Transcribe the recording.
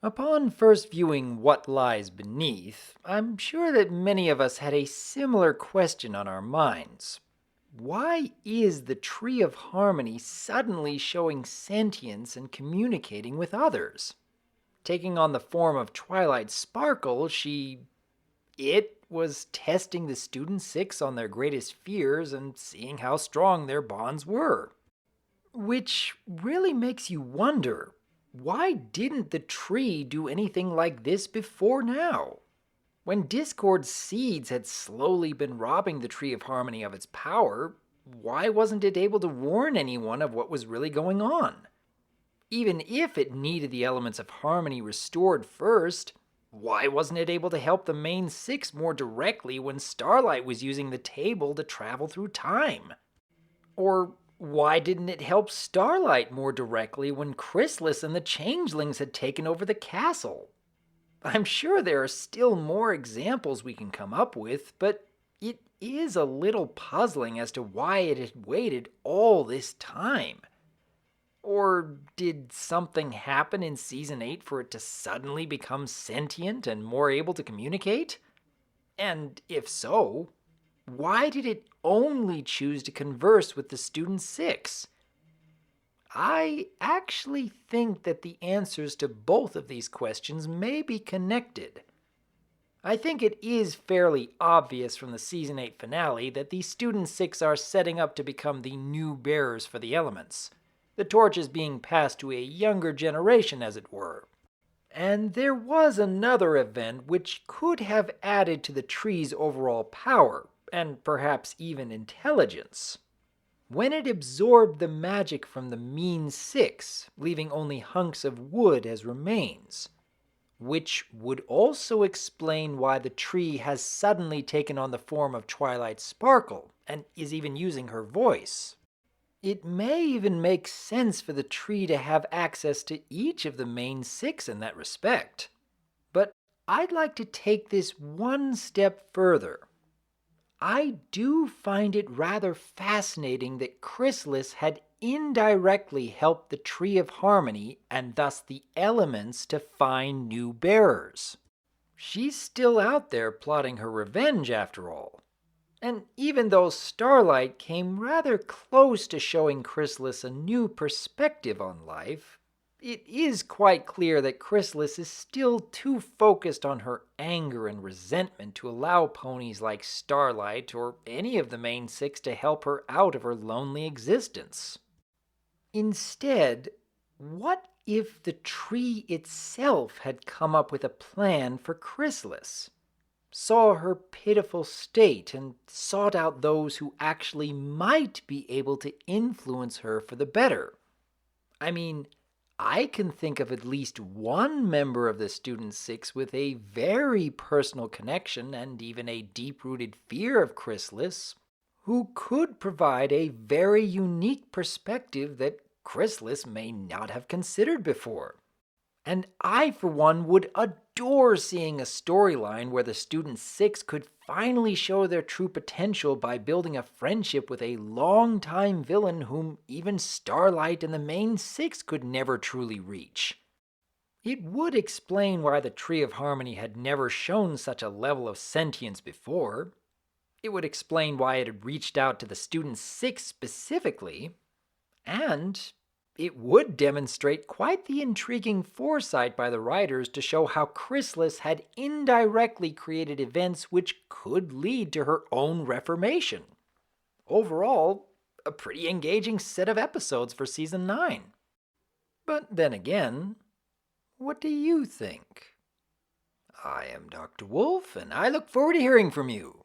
Upon first viewing What Lies Beneath, I'm sure that many of us had a similar question on our minds. Why is the Tree of Harmony suddenly showing sentience and communicating with others? Taking on the form of Twilight Sparkle, it was testing the Student Six on their greatest fears and seeing how strong their bonds were. Which really makes you wonder, why didn't the tree do anything like this before now? When Discord's seeds had slowly been robbing the Tree of Harmony of its power, why wasn't it able to warn anyone of what was really going on? Even if it needed the elements of harmony restored first, why wasn't it able to help the main six more directly when Starlight was using the table to travel through time? Or why didn't it help Starlight more directly when Chrysalis and the Changelings had taken over the castle? I'm sure there are still more examples we can come up with, but it is a little puzzling as to why it had waited all this time. Or did something happen in Season 8 for it to suddenly become sentient and more able to communicate? And if so, why did it only choose to converse with the Student Six? I actually think that the answers to both of these questions may be connected. I think it is fairly obvious from the Season 8 finale that the Student Six are setting up to become the new bearers for the elements. The torch is being passed to a younger generation, as it were. And there was another event which could have added to the tree's overall power, and perhaps even intelligence. When it absorbed the magic from the mean six, leaving only hunks of wood as remains. Which would also explain why the tree has suddenly taken on the form of Twilight Sparkle, and is even using her voice. It may even make sense for the tree to have access to each of the main six in that respect. But I'd like to take this one step further. I do find it rather fascinating that Chrysalis had indirectly helped the Tree of Harmony and thus the elements to find new bearers. She's still out there plotting her revenge after all. And even though Starlight came rather close to showing Chrysalis a new perspective on life, it is quite clear that Chrysalis is still too focused on her anger and resentment to allow ponies like Starlight or any of the main six to help her out of her lonely existence. Instead, what if the tree itself had come up with a plan for Chrysalis? Saw her pitiful state and sought out those who actually might be able to influence her for the better. I mean, I can think of at least one member of the Student Six with a very personal connection and even a deep-rooted fear of Chrysalis, who could provide a very unique perspective that Chrysalis may not have considered before. And I, for one, would adore seeing a storyline where the Student Six could finally show their true potential by building a friendship with a long-time villain whom even Starlight and the main six could never truly reach. It would explain why the Tree of Harmony had never shown such a level of sentience before. It would explain why it had reached out to the Student Six specifically. And it would demonstrate quite the intriguing foresight by the writers to show how Chrysalis had indirectly created events which could lead to her own reformation. Overall, a pretty engaging set of episodes for Season 9. But then again, what do you think? I am Dr. Wolf, and I look forward to hearing from you.